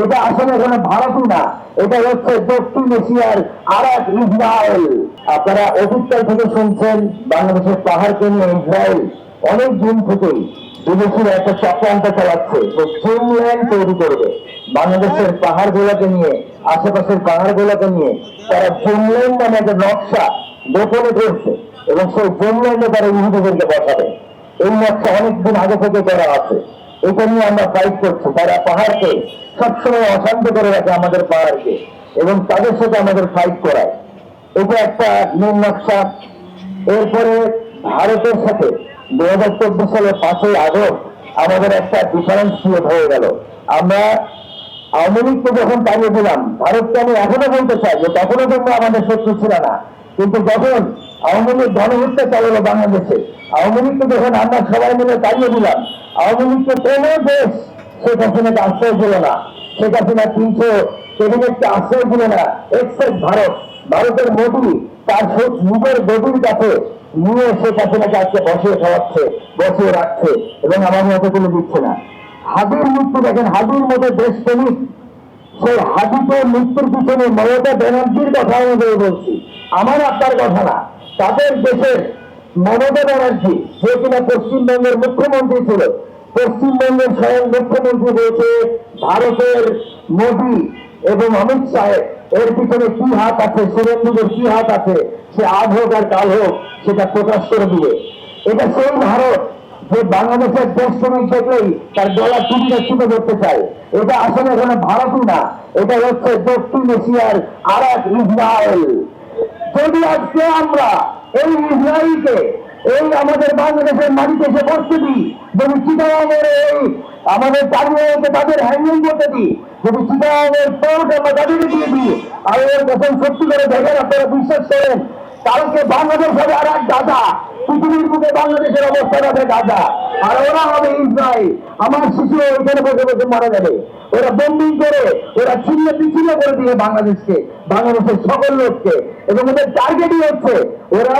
এটা আসলে কোনো ভারতই না, এটা হচ্ছে দক্ষিণ এশিয়ার আর এক ইসরায়েল। আপনারা অতীতকাল থেকে শুনছেন বাংলাদেশের পাহাড়কে নিয়ে ইসরায়েল অনেক দিন থেকেই বিদেশিরা একটা চক্রান্ত চালাচ্ছে যে জুমল্যান্ড তৈরি করবে বাংলাদেশের পাহাড়গুলোকে নিয়ে, আশেপাশের পাহাড়গুলোকে নিয়ে তারা জুমল্যান্ড নামে একটা নকশা গোপনে করছে এবং সেই জুমল্যান্ডে তারা ইহুদিদেরকে বসাবে। এই নকশা অনেকদিন আগে থেকে করা আছে, এটা নিয়ে আমরা ফাইট করছি। তারা পাহাড়কে সবসময় অশান্ত করে রাখে আমাদের পাহাড়কে এবং তাদের সাথে আমাদের ফাইট করায়। এটা একটা নীল নকশা। এরপরে ভারতের সাথে 2014 সালে 5ই আগস্ট আমাদের একটা ডিফারেন্স ক্রিয়েট হয়ে গেল। আমরা আওয়ামী লীগকে যখন তাড়িয়ে দিলাম, ভারতকে আমি এখনো বলতে চাই যে তখনও তোমরা আমাদের শত্রু ছিল না, কিন্তু যখন আওয়ামী লীগ গণহত্যা চালালো বাংলাদেশে, আওয়ামী লীগকে যখন আমরা সবাই মিলে তাড়িয়ে দিলাম, আওয়ামী লীগকে কোনো দেশ শেখ হাসিনাকে আশ্রয় দিল না। শেখ হাসিনা 300 ক্যাবিনেটকে আশ্রয় দিল না। এক্সেস ভারতের মোদী তার নিজের গদির কাছে নিয়ে শেখ হাসিনাকে আজকে বসিয়ে খাওয়াচ্ছে, বসিয়ে রাখছে এবং আমার মতো তুলে দিচ্ছে না। হাদির মৃত্যু দেখেন, হাদির মতো দেশপ্রেমিক, সেই হাদিকে মৃত্যুর পিছনে মমতা ব্যানার্জির কথা অনুযায়ী বলছি, আমার আপনার কথা না। তাদের দেশের মমতা ব্যানার্জি, যে কিনা পশ্চিমবঙ্গের মুখ্যমন্ত্রী ছিল, পশ্চিমবঙ্গের স্বয়ং মুখ্যমন্ত্রী রয়েছে ভারতের মোদী এবং অমিত শাহের এর পিছনে কি হাত আছে, শুভেন্দুদের কি হাত আছে, সে আজ হোক আর কাল হোক সেটা প্রকাশ করে দিয়ে। এটা সেই ভারত যে বাংলাদেশের দেশপ্রেমিক দেখলেই তার গলা টুপিটা ছুটে ধরতে চায়। এটা আসলে কোনো ভারতই না, এটা হচ্ছে দক্ষিণ এশিয়ার আর এক ইসরায়েল। যদি আজকে আমরা এই ইসরায়েলকে এই আমাদের বাংলাদেশের মাটিতে এসে বসতে দিই, যদি চিটাগাংয়ের এই আমাদের টার্মিনালকে তাদের হ্যান্ডিং করতে দিই, যদি চিটাগাংয়ের পোর্ট আমরা তাদেরকে দিয়ে দিই, আর এর কখন সত্যি করে দেখেন, আপনারা বিশ্বাস করেন কালকে বাংলাদেশ হবে আর এক গাজা, পৃথিবীর বুকে বাংলাদেশের অবস্থা হবে গাজা, আর ওরা হবে ইসরায়েল। আমার শিশু ওইখানে বসে বসে মারা যাবে। ওরা বম্বিং করে, ওরা ছিন্ন বিচ্ছিন্ন করে দিয়ে বাংলাদেশকে, বাংলাদেশের সকল লোককে, এবং ওদের টার্গেটই হচ্ছে ওরা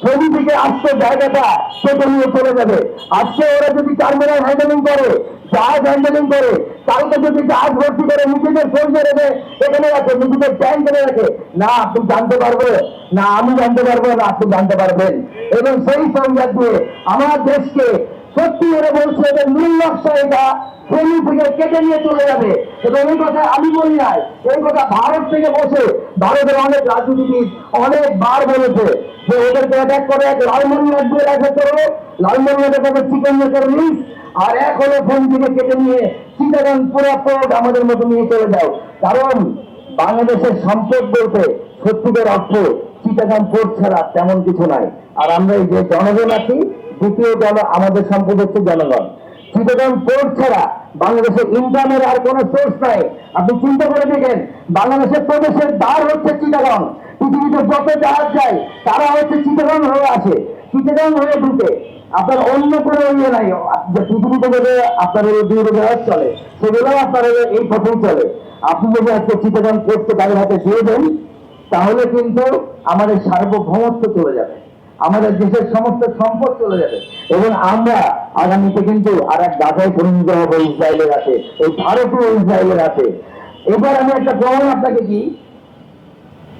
ছবি থেকে আসতে জায়গাটা কেটে নিয়ে চলে যাবে। আজকে ওরা যদি টার্মিনাল হ্যান্ডেলিং করে, জাহাজ হ্যান্ডেলিং করে, কালকে যদি জাহাজ ভর্তি করে নিজেদের সরিয়ে রেখে এখানে রাখে, নিজেদের ট্যাঙ্ক এনে রাখে, না আপনি জানতে পারবে না, আমি জানতে পারবো না, আপনি জানতে পারবেন। এবং সেই সংবাদ দিয়ে আমার দেশকে সত্যি করে বলছে এদের নীল নকশা এটা ফেনী থেকে কেটে নিয়ে চলে যাবে। এবং এই কথা আমি বলি নাই, এই কথা ভারত থেকে বসে ভারতের অনেক রাজনীতিবিদ অনেকবার বলেছে যে ওদেরকে অ্যাটাক করে এক লালমনিরহাট দিয়ে অ্যাটাক করো, লালমনিরহাটে তাদের চিকেন করে নিস, আর এক হলো ফেনী থেকে কেটে নিয়ে চিটাগাং পুরো পোর্ট আমাদের মতো নিয়ে চলে যাও। কারণ বাংলাদেশের সম্পদ বলতে সত্যিকার অর্থ চিটাগাং পোর্ট ছাড়া তেমন কিছু নাই। আর আমরা এই যে জনগণ আছি, দ্বিতীয় আমাদের সম্পদ হচ্ছে জনগণ। চিটাগাং পোর্ট ছাড়া বাংলাদেশের ইনকামের আর কোন সোর্স নাই। আপনি চিন্তা করে দেখেন, বাংলাদেশের প্রদেশের দ্বার হচ্ছে চিটাগাং। পৃথিবীতে যত জাহাজ যায় তারা হচ্ছে চিটাগাং হয়ে আসে, চিটাগাং হয়ে ঢুকে। আপনার অন্য কোনো ইয়ে নাই যে পৃথিবীতে যদি আপনার জাহাজ চলে, সেগুলো আপনার এই পথেই চলে। আপনি যদি আজকে চিটাগাং পোর্টকে তাদের হাতে দিয়ে দেন, তাহলে কিন্তু আমাদের সার্বভৌমত্ব চলে যাবে, আমাদের দেশের সমস্ত সম্পদ চলে যাবে, এবং আমরা আগামীতে কিন্তু আর এক গাজায় পরিণত হবো ইসরায়েলের হাতে, এই ভারতীয় ইসরায়েলের হাতে। এবার আমি একটা প্রমাণ আপনাকে দিই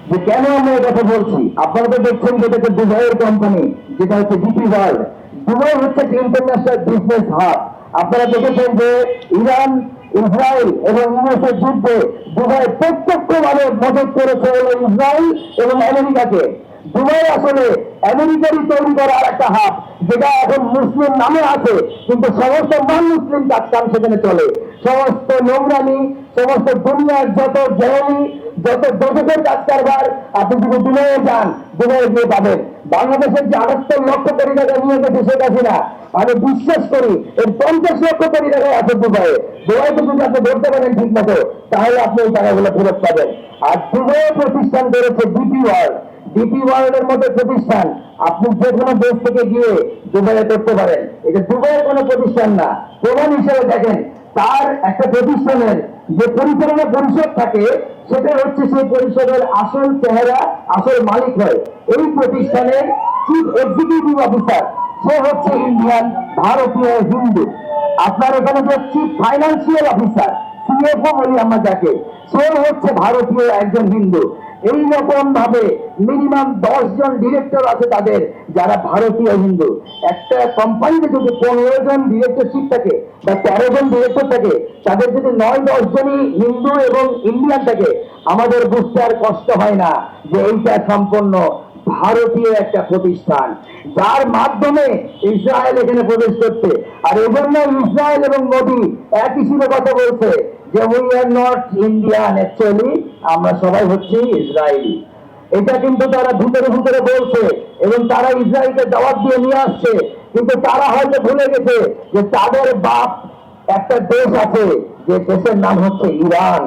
যে কেন আমরা এই কথা বলছি। আপনারা তো দেখছেন যেটা হচ্ছে দুবাইয়ের কোম্পানি, যেটা হচ্ছে ডিপি ওয়ার্ল্ড। দুবাই হচ্ছে ইন্টারন্যাশনাল বিজনেস হাব। আপনারা দেখেছেন যে ইরান, ইসরায়েল এবং ইউএসের যুদ্ধে দুবাই প্রত্যক্ষভাবে মদত করেছে হলো ইসরায়েল এবং আমেরিকাকে। দুবাই আসলে আমেরিকারই তৈরি করা আর একটা হাব, যেটা এখন মুসলিম নামে আছে, কিন্তু সমস্ত নন মুসলিম কাজকাম সেখানে চলে। সমস্ত নোংরামি, সমস্ত দুনিয়ার যত জেনারি, যত দোষকের কাজ কারবার আপনি যদি দুবাইয়ে যান, দুবাইয়ে গিয়ে পাবেন। বাংলাদেশের যে 78 লক্ষ কোটি টাকা নিয়ে গেছে শেখ হাসিনা, আমি বিশ্বাস করি এর 50 লক্ষ কোটি টাকা আছে দুবাইয়ে। দুবাইতে যদি আপনি ধরতে পারেন ঠিক মতো, তাহলে আপনি এই টাকাগুলো ফেরত পাবেন। আর দুবাইয়ে প্রতিষ্ঠান করেছে ডিপি ওয়ার্ল্ড। ডিপি ওয়ার্ল্ডের মতো প্রতিষ্ঠান আপনি যে কোনো দেশ থেকে গিয়ে দুবাইয়ে করতে পারেন। এটা দুবাইয়ের কোনো প্রতিষ্ঠান না। প্রমাণ হিসেবে দেখেন, তার একটা প্রতিষ্ঠানের যে পরিচালনা পরিষদ থাকে, সেটা হচ্ছে সেই পরিষদের আসল চেহারা, আসল মালিক হয় এই প্রতিষ্ঠানের চিফ এক্সিকিউটিভ অফিসার, সে হচ্ছে ইন্ডিয়ান, ভারতীয়, হিন্দু। আপনার এখানে যে চিফ ফাইন্যান্সিয়াল অফিসার, সিএফও বলি আমরা যাকে, সে হচ্ছে ভারতীয় একজন হিন্দু। এই রকম ভাবে মিনিমাম 10 জন ডিরেক্টর আছে তাদের, যারা ভারতীয় হিন্দু। একটা কোম্পানিতে যদি 15 জন ডিরেক্টরশিপ থাকে বা 13 জন ডিরেক্টর থাকে, তাদের যদি 9-10 জনই হিন্দু এবং ইন্ডিয়ান থাকে, আমাদের বুঝতে আর কষ্ট হয় না যে এইটা সম্পূর্ণ ভারতীয় একটা প্রতিষ্ঠান, যার মাধ্যমে ইসরায়েল এখানে প্রবেশ করছে। আর এজন্য ইসরায়েল এবং মোদী একই সুরে কথা বলছে যে we are not Indian, actually আমরা সবাই হচ্ছি ইসরায়েলি। এটা কিন্তু তারা ভিতরে ভিতরে বলছে এবং তারা ইসরায়েলকে দাওয়াত দিয়ে নিয়ে আসছে। কিন্তু তারা হয়তো ভুলে গেছে যে তাদের বাপ একটা দেশ আছে, যে দেশের নাম হচ্ছে ইরান।